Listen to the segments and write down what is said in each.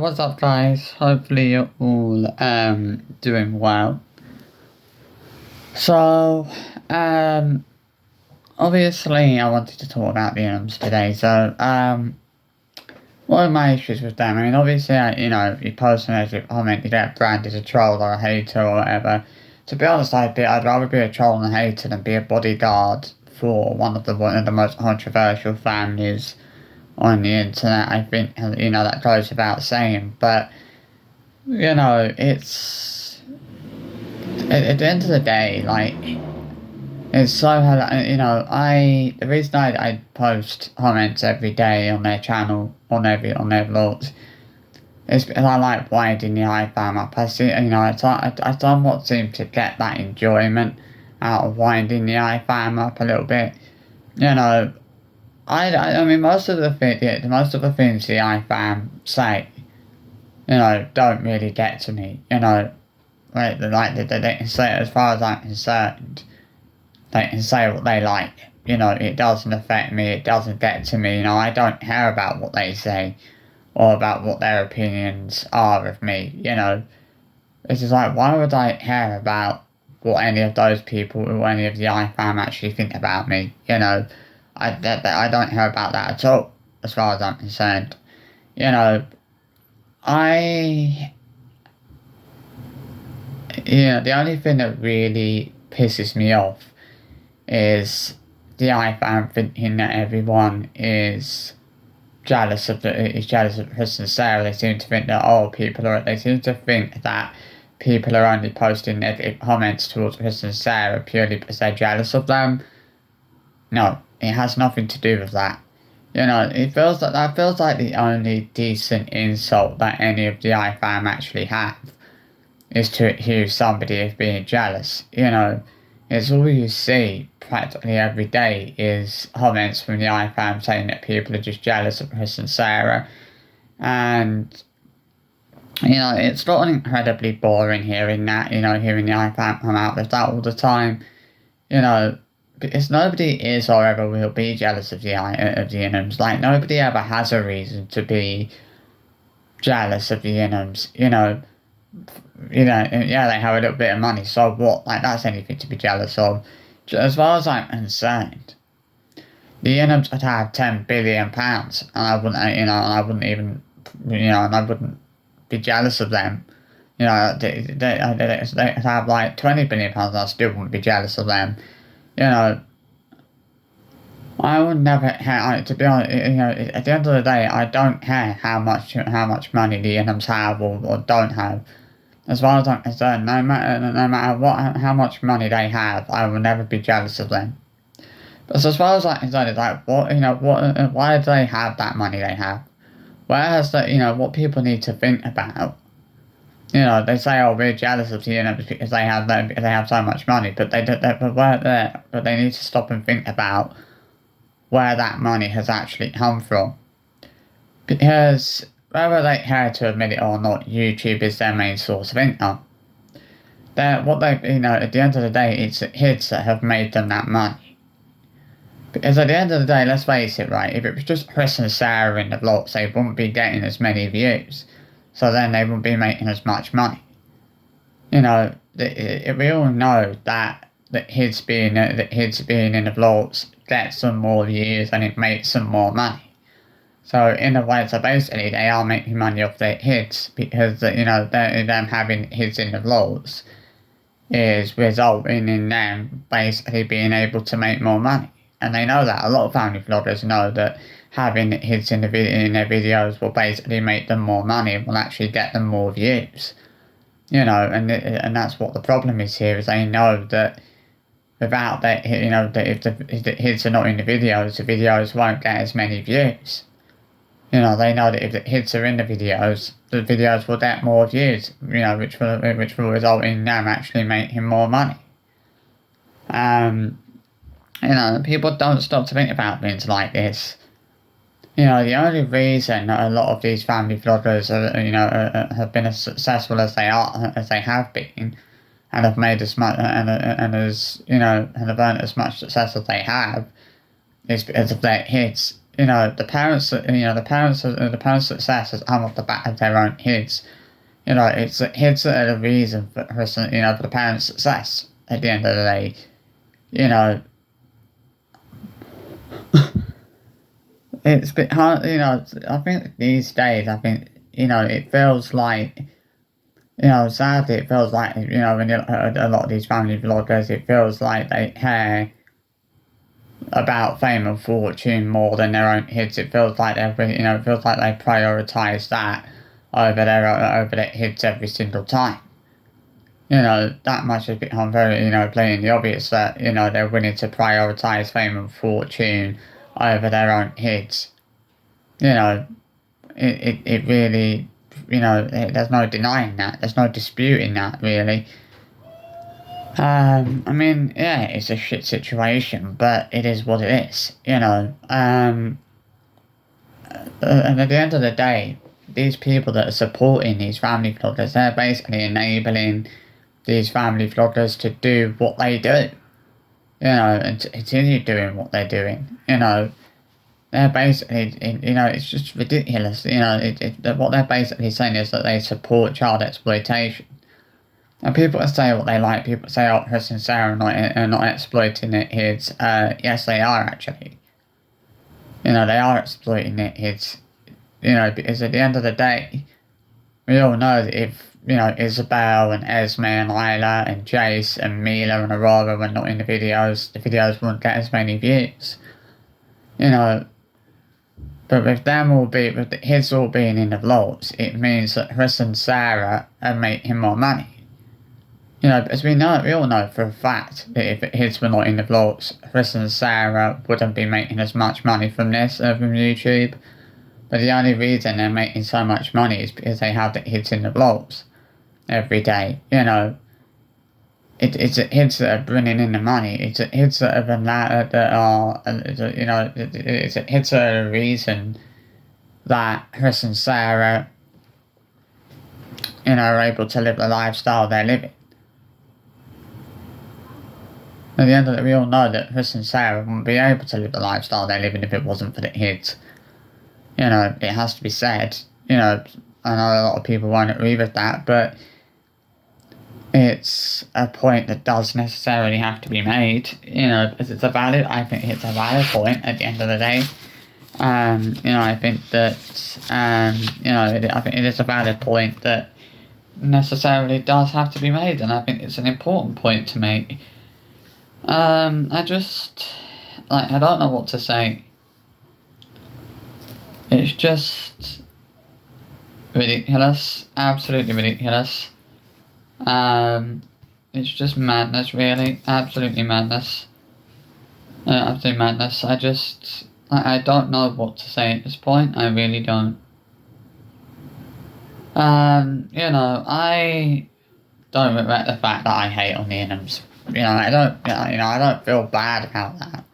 What's up guys? Hopefully you're all doing well. So obviously I wanted to talk about the Inums today. So one of my issues with them, I mean obviously you post a comment, you get branded as a troll or a hater or whatever. To be honest, I'd rather be a troll and a hater than be a bodyguard for one of the most controversial families on the internet. I think that goes without saying, but it's at the end of the day, like, it's so hard. The reason I post comments every day on their channel, on their vlogs, is because I like winding the iFam up. I see, I somewhat seem to get that enjoyment out of winding the iFam up a little bit. I mean, most of the things the iFam say, don't really get to me. They can say, as far as I'm concerned, they can say what they like. It doesn't affect me. It doesn't get to me. I don't care about what they say or about what their opinions are of me. It's just like, why would I care about what any of those people or any of the iFam actually think about me? I don't care about that at all, as far as I'm concerned. The only thing that really pisses me off is the iFam thinking that everyone is jealous of Chris and Sarah. They seem to think that they seem to think that people are only posting negative comments towards Chris and Sarah purely because they're jealous of them. No, it has nothing to do with that. It feels like the only decent insult that any of the iFam actually have is to accuse somebody of being jealous. It's all you see practically every day is comments from the iFam saying that people are just jealous of Chris and Sarah. And, it's gotten incredibly boring hearing that, hearing the iFam come out with that all the time. Because nobody is or ever will be jealous of the Inums. Like, nobody ever has a reason to be jealous of the Inums. Yeah, they have a little bit of money, so what? Like, that's anything to be jealous of. As far as I'm concerned, the Inums could have £10 billion, and I wouldn't even, and I wouldn't be jealous of them. They could have like £20 billion, and I still wouldn't be jealous of them. I would never care. To be honest, at the end of the day, I don't care how much money the Inums have or don't have. As far as I'm concerned, no matter how much money they have, I will never be jealous of them. But as far as I'm concerned, it's like, why do they have that money they have? Whereas what people need to think about. They say, we're jealous of the Inums because they have so much money, but they need to stop and think about where that money has actually come from. Because whether they care to admit it or not, YouTube is their main source of income. At the end of the day, it's the kids that have made them that money. Because at the end of the day, let's face it, right, if it was just Chris and Sarah in the vlogs, they wouldn't be getting as many views. So then they wouldn't be making as much money. We all know that kids being in the vlogs gets them more views and it makes them more money. So in a way, basically they are making money off their kids because them having kids in the vlogs is resulting in them basically being able to make more money. And they know that. A lot of family vloggers know that having kids in their videos will basically make them more money, will actually get them more views. And that's what the problem is here, is they know that without that, that if the kids are not in the videos won't get as many views. They know that if the kids are in the videos will get more views, which will result in them actually making more money. People don't stop to think about things like this. The only reason that a lot of these family vloggers have been as successful as they have been, and have made as much and have earned as much success as they have, is because of their kids. the parents' success has come off the back of their own kids. It's the kids that are the reason for for the parents' success at the end of the day. You know, it's a bit hard, I think these days, it feels like, sadly, it feels like, when you look at a lot of these family vloggers, it feels like they care about fame and fortune more than their own kids. It feels like it feels like they prioritise that over their kids every single time. That much has become very, blatantly obvious that, they're willing to prioritise fame and fortune over their own kids. It really, there's no denying that. There's no disputing that, really. Yeah, it's a shit situation, but it is what it is, and at the end of the day, these people that are supporting these family vloggers, they're basically enabling these family vloggers to do what they do, and to continue doing what they're doing, They're basically, it's just ridiculous, what they're basically saying is that they support child exploitation. And people say what they like, people say, oh, Chris and Sarah are not exploiting their kids. Yes, they are, actually. They are exploiting their kids, because at the end of the day, we all know that if, Isabel and Esme and Lila and Jace and Mila and Aurora were not in the videos wouldn't get as many views. But with the kids all being in the vlogs, it means that Chris and Sarah are making more money. As we all know for a fact that if the kids were not in the vlogs, Chris and Sarah wouldn't be making as much money from this from YouTube. But the only reason they're making so much money is because they have the kids in the vlogs every day. It's the kids that are bringing in the money. It's the kids that are it's the kids that are the reason that Chris and Sarah, are able to live the lifestyle they're living. At the end of it, we all know that Chris and Sarah wouldn't be able to live the lifestyle they're living if it wasn't for the kids. It has to be said. I know a lot of people won't agree with that, but it's a point that does necessarily have to be made, because I think it's a valid point at the end of the day. I think that, I think it is a valid point that necessarily does have to be made, and I think it's an important point to make. I don't know what to say. It's just ridiculous, absolutely ridiculous. It's just madness, really, absolutely madness. Absolute madness. I don't know what to say at this point. I really don't. I don't regret the fact that I hate on the Inhams. I don't feel bad about that.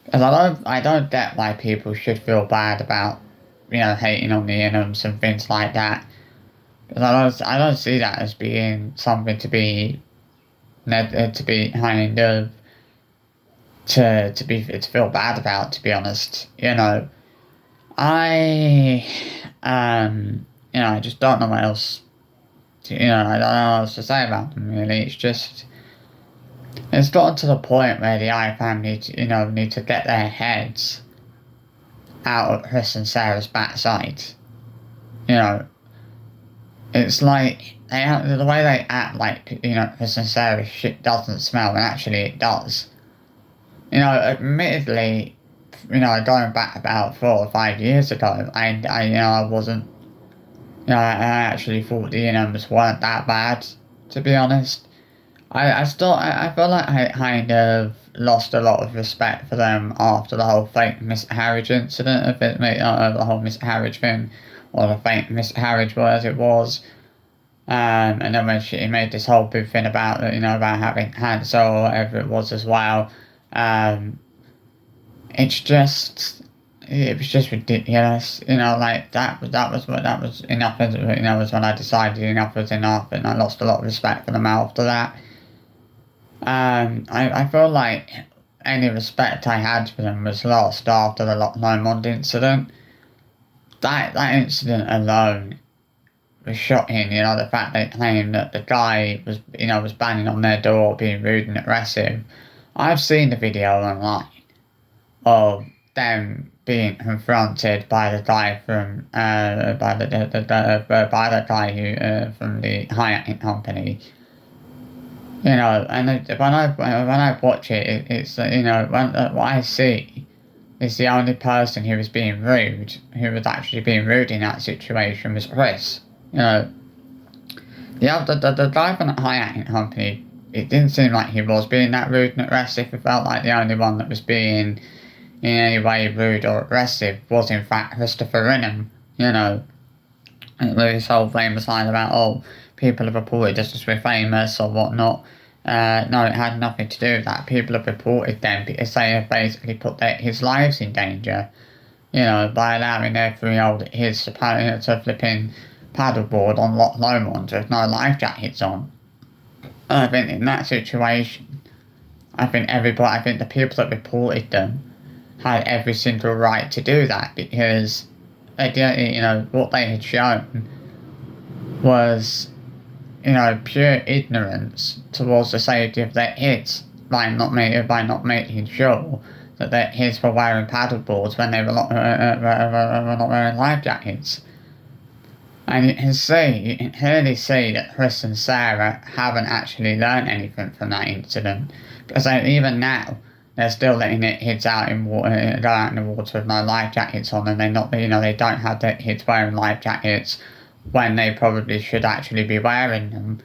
Because I don't get why people should feel bad about, hating on the Inhams and things like that. Because I don't see that as being something to be kind of, to feel bad about, to be honest. I just don't know what else, I don't know what else to say about them, really. It's gotten to the point where the iFam need to get their heads out of Chris and Sarah's backside. It's like the way they act like, Chris and Sarah's shit doesn't smell, and actually it does. Admittedly, going back about 4 or 5 years ago, I wasn't, I actually thought the Inhams weren't that bad, to be honest. I feel like I kind of lost a lot of respect for them after the whole fake miscarriage incident, the whole miscarriage thing, or the fake miscarriage as it was. And then when she made this whole big thing about about having cancer or whatever it was as well. It was just ridiculous. That was enough. Was when I decided enough was enough, and I lost a lot of respect for them after that. I feel like any respect I had for them was lost after the Loch Lomond incident. That incident alone was shocking. The fact they claimed that the guy was banging on their door, being rude and aggressive. I've seen the video online of them being confronted by the guy from by the guy who from the high company. And when I watch it, it's what I see is the only person who was being rude, who was actually being rude in that situation, was Chris. The guy from the high company, it didn't seem like he was being that rude and aggressive. It felt like the only one that was being in any way rude or aggressive was in fact Christopher Rinham. And with his whole famous line about, oh, people have reported us as we're famous or whatnot. No, it had nothing to do with that. People have reported them because they have basically put his lives in danger, by allowing their 3-year-old his to flipping paddleboard on Loch Lomond with no life jackets on. And I think in that situation, I think the people that reported them had every single right to do that, because what they had shown was pure ignorance towards the safety of their kids by not making sure that their kids were wearing paddleboards when they were not wearing life jackets. And you can clearly see that Chris and Sarah haven't actually learned anything from that incident, because even now they're still letting their kids go out in the water with no life jackets on, and they don't have their kids wearing life jackets when they probably should actually be wearing them.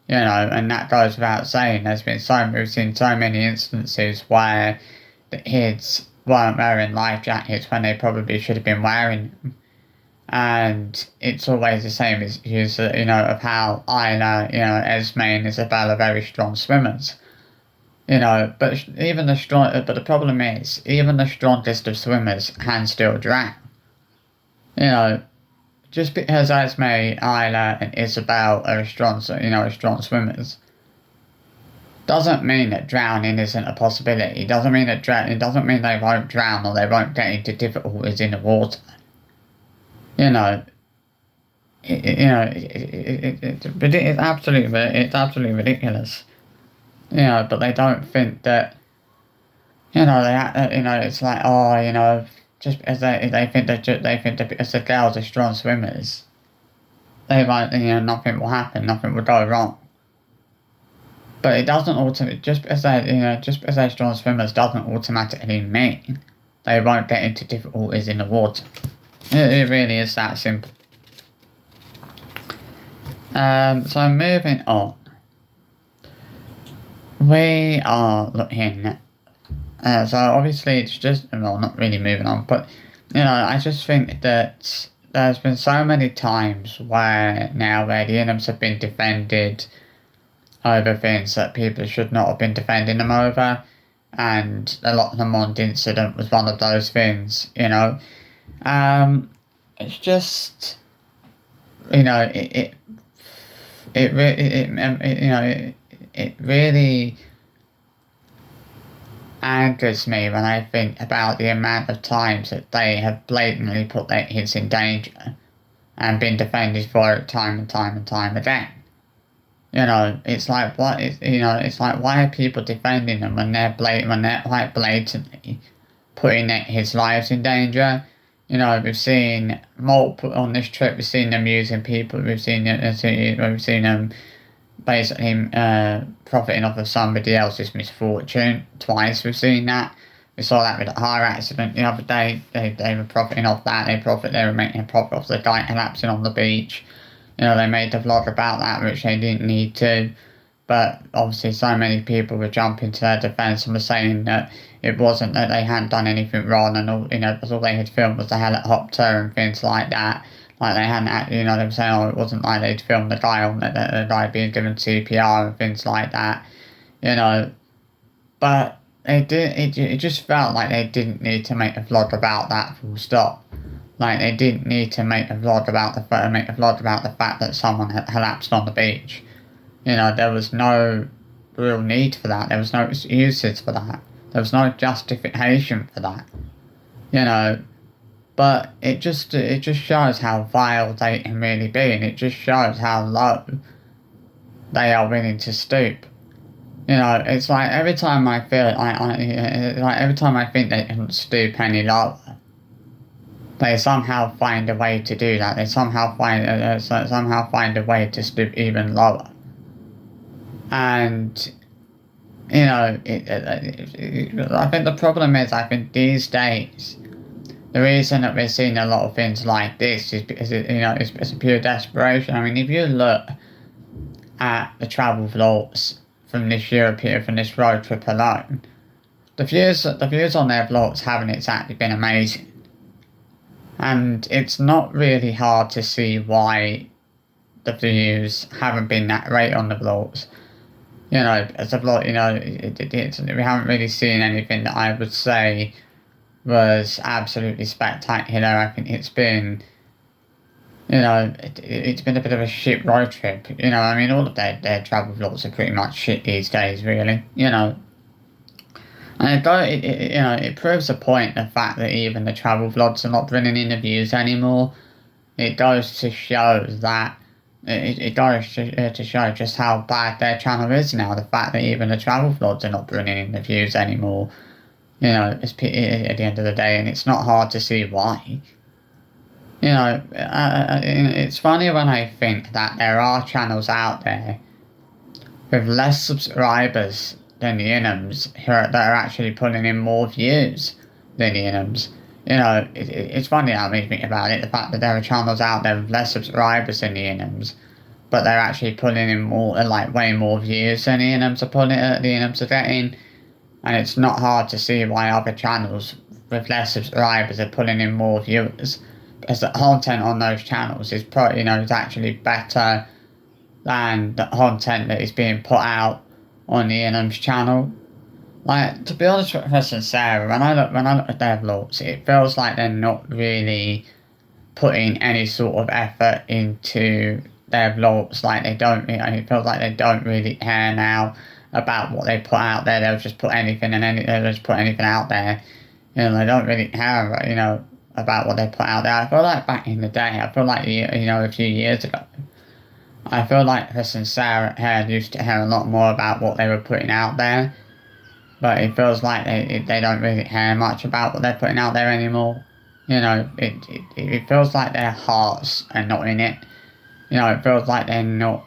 And that goes without saying. We've seen so many instances where the kids weren't wearing life jackets when they probably should have been wearing them. And it's always the same as of how Isla, Esme and Isabel are very strong swimmers. But the problem is, even the strongest of swimmers can still drown. Just because Esme, Isla and Isabel are strong swimmers, doesn't mean that drowning isn't a possibility. It doesn't mean they won't drown or they won't get into difficulties in the water. It's absolutely ridiculous. But they don't think that. It's like, oh, just because they think that because the girls are strong swimmers, they won't, nothing will happen, nothing will go wrong. But it doesn't just because they're strong swimmers doesn't automatically mean they won't get into difficulties in the water. It really is that simple. So moving on, we are looking. So obviously it's just, not really moving on, but I just think that there's been so many times where the Inhams have been defended over things that people should not have been defending them over, and the Loch Lomond incident was one of those things. It's just, it really angers me when I think about the amount of times that they have blatantly put their kids in danger and been defended for it time and time and time again. It's like why are people defending them when they're quite blatantly putting their kids' lives in danger? We've seen multiple on this trip. We've seen them using people. We've seen them basically profiting off of somebody else's misfortune twice. We've seen that. We saw that with the car accident the other day. They were profiting off that. They were making a profit off the guy collapsing on the beach. They made the vlog about that, which they didn't need to. But obviously so many people were jumping to their defence and were saying that it wasn't that they hadn't done anything wrong, and all they had filmed was the helicopter and things like that. Like they hadn't, they were saying, it wasn't like they'd filmed the guy being given CPR and things like that, But they did. It just felt like they didn't need to make a vlog about that. Full stop. Like they didn't need to make a vlog about the fact that someone had collapsed on the beach. There was no real need for that. There was no excuses for that. There was no justification for that, you know. But it just shows how vile they can really be, and it just shows how low they are willing to stoop. You know, it's like every time I feel like every time I think they can stoop any lower, they somehow find a way to do that. They somehow find a way to stoop even lower. And you know, I think the problem is, I think these days, the reason that we're seeing a lot of things like this is because it's a pure desperation. I mean, if you look at the travel vlogs from this road trip alone, the views on their vlogs haven't exactly been amazing. And it's not really hard to see why the views haven't been that great on the vlogs. You know, as a vlog, you know, we haven't really seen anything that I would say was absolutely spectacular. I think it's been, you know, it's been a bit of a shit road trip. You know, I mean, all of their travel vlogs are pretty much shit these days, really. You know. And it proves the point, the fact that even the travel vlogs are not bringing in the views anymore. It goes to show that, it goes to show just how bad their channel is now. The fact that even the travel vlogs are not bringing in the views anymore. You know, it's pity at the end of the day, and it's not hard to see why. You know, it's funny when I think that there are channels out there with less subscribers than the Inums that are actually pulling in more views than the Inums. You know, it's funny how I think about it, the fact that there are channels out there with less subscribers than the Inums, but they're actually pulling in more, like way more views than the Inums are getting. And it's not hard to see why other channels with less subscribers are pulling in more viewers, because the content on those channels is is actually better than the content that is being put out on the Inum's channel. Like, to be honest with Chris and Sarah, when I look at their vlogs, it feels like they're not really putting any sort of effort into their vlogs. Like, it feels like they don't really care now about what they put out there. They'll just put anything out there. You know, they don't really care, about what they put out there. I feel like back in the day, a few years ago, I feel like Chris and Sarah used to care a lot more about what they were putting out there. But it feels like they don't really care much about what they're putting out there anymore. You know, it feels like their hearts are not in it. You know, it feels like they're not.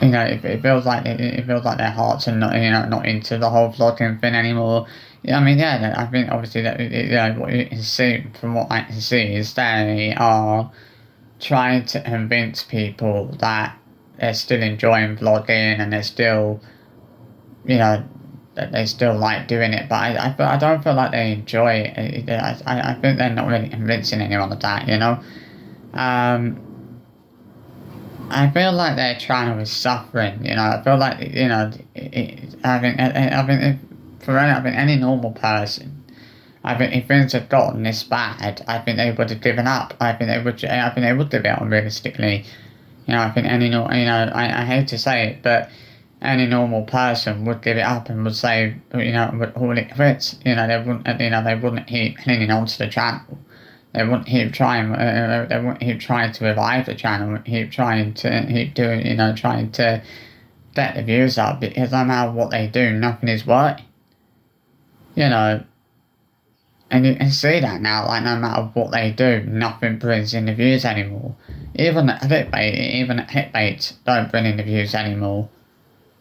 You know, it feels like their hearts are not into the whole vlogging thing anymore. I mean, yeah, I think obviously that what you can see, from what I can see, is they are trying to convince people that they're still enjoying vlogging and they're still, that they still like doing it, but I don't feel like they enjoy it. I think they're not really convincing anyone of that, I feel like their channel is suffering, I feel like, I think any normal person, I think if things had gotten this bad, I think they would have given up. I think they would give it up realistically. I think I hate to say it, but any normal person would give it up and would say, would call it quits. They wouldn't keep clinging onto the channel. They wouldn't keep trying. They wouldn't keep trying to revive the channel. Keep trying to get the views up, because no matter what they do, nothing is working. And you can see that now. Like, no matter what they do, nothing brings in the views anymore. Even the clickbait don't bring in the views anymore.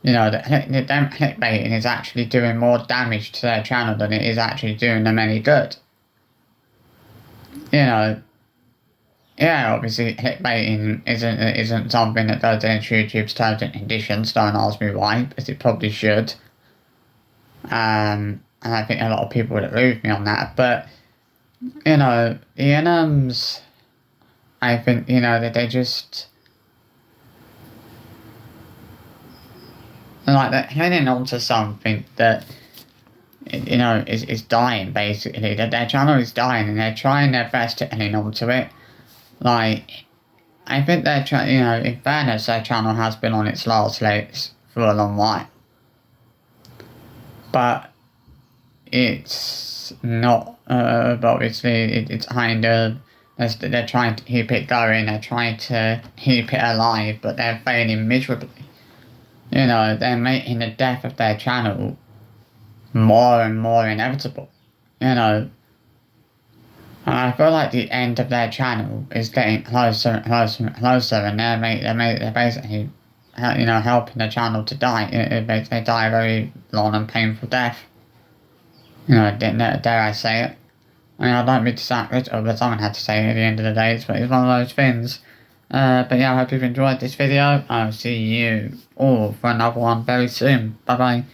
The clickbaiting is actually doing more damage to their channel than it is actually doing them any good. Obviously clickbaiting isn't something that does against YouTube's terms and conditions. Don't ask me why, because it probably should. And I think a lot of people would agree with me on that. But, the Inums, I think, that they just, like, they're hanging on to something that, is dying, basically. That their channel is dying, and they're trying their best to hang on to it. Like, I think in fairness, their channel has been on its last legs for a long while. But it's not, obviously, it's kind of, they're trying to keep it going, they're trying to keep it alive, but they're failing miserably. You know, they're making the death of their channel more and more inevitable. You know, and I feel like the end of their channel is getting closer and closer and closer, and they're basically, you know, helping the channel to die. They die a very long and painful death. You know, dare I say it? I mean, I don't mean to sound critical, but someone had to say it at the end of the day. It's one of those things. But yeah, I hope you've enjoyed this video. I'll see you all for another one very soon. Bye bye.